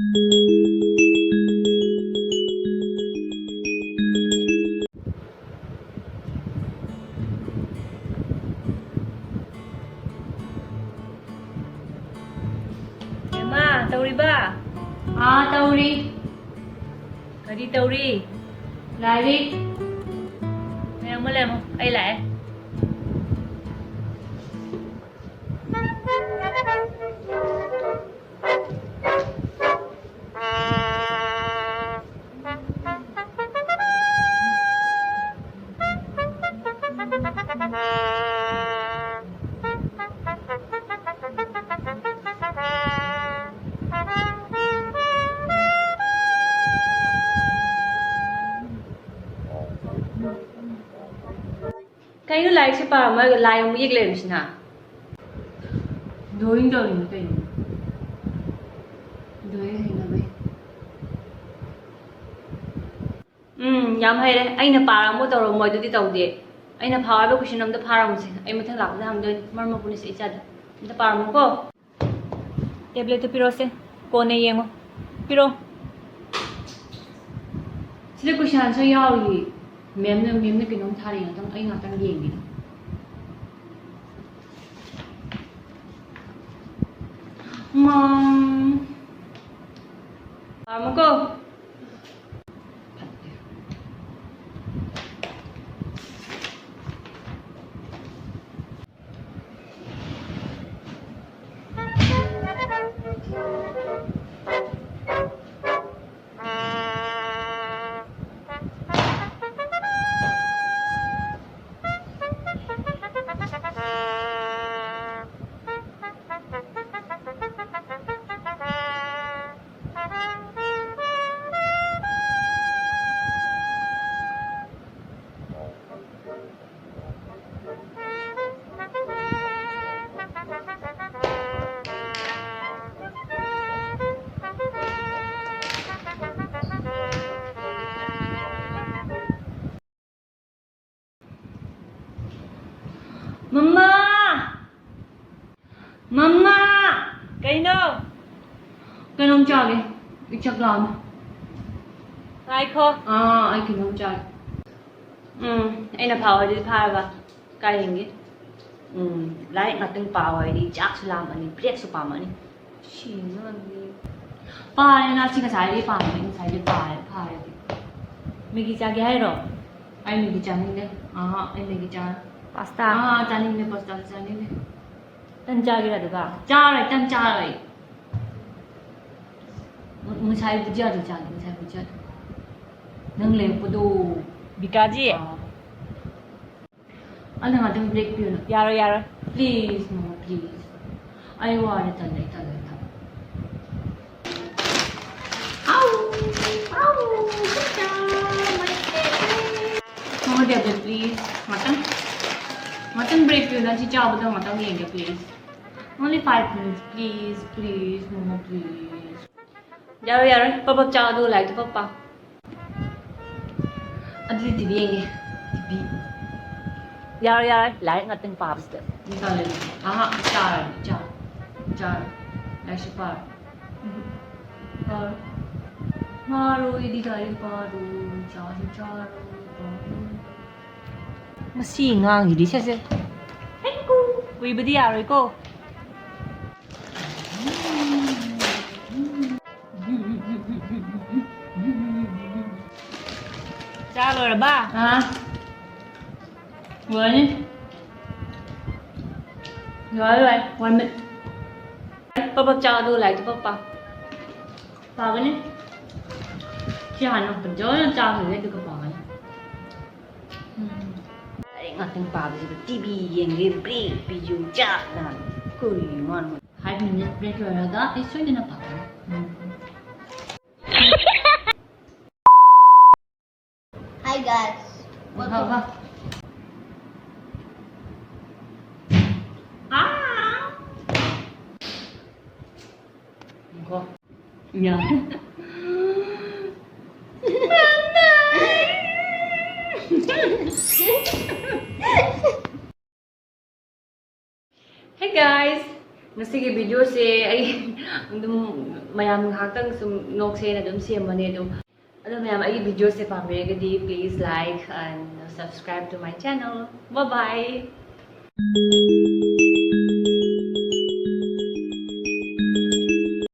Emma, tauri ba? Tauri. Kadi tauri. Lari. Mayang mo lang, ay lai. Kayo like siya pa, mag-layong mo siya na. Doing kayo. Doing hinabay. Yam hay đấy, anh là parang mo tawro mo dito tawdi. Anh là phá ba question namda parang mo siya. Ay mathang lak na hamdon, marmo punis isa da. Namda parang mo ko. Tablet to piro se, kone yengo. Piro. Sila ko siya sa yawi. Mem na kinong thari nga tang ay nga tang yengi. Mom. Parang mo ko. Mama! Mama! Kaino? Kanong chagi. Ichaglam. Ai ko? Ay kinong chagi. Ay na power di para ba? Kaya hindi. Lai ngating power di jack sulam ani, break su pa mani. Sino ni? Pa na si kasali pa mo, sai di pa. Migi jagi hai ro. Ay may gichanin de. Ay may gichan. Pasta. Chanin de pasta chanin de. Tan jagi ra duga. Cha rồi, tan cha rồi. Musai bujia rồi cha, musai bujia. Nang le pudu. Bikaji. Ano nga tang break yun? Yaro yaro. Please, no, please. I want it talay. Ow! Ow! Ganda! My favorite! Mga debe, please. Matang break yun. Si Chao ba matang yun, please. Only 5 minutes, please. Mama, please. Yaro yaro. Papa cha do like to papa. Ano si TV yun? TV. Yaro yaro. Lai ngating paps de. Hindi talay. Char. Actually, par. Paru, hindi tayo paru. Charo. Masingang hindi siya siya. Hello. Uy ba di yaro ko? Chalo ra ba? Rồi. One minute. Papa cha do like to papa. Pa cái này. Chị Hàn học phần chớ nó cha người được cái pa này. Ai ngating paps de TV yang break biju cha na. Kuy man. 5 minutes break rồi đó. Ay, suy na pa. Hi guys. Welcome. Có. Nhớ. Hey guys, Nasige video se ay mayam ngahakang sum nok se na dum siyamane do. Mayam ay video se pamigadi, please like and subscribe to my channel. Bye bye.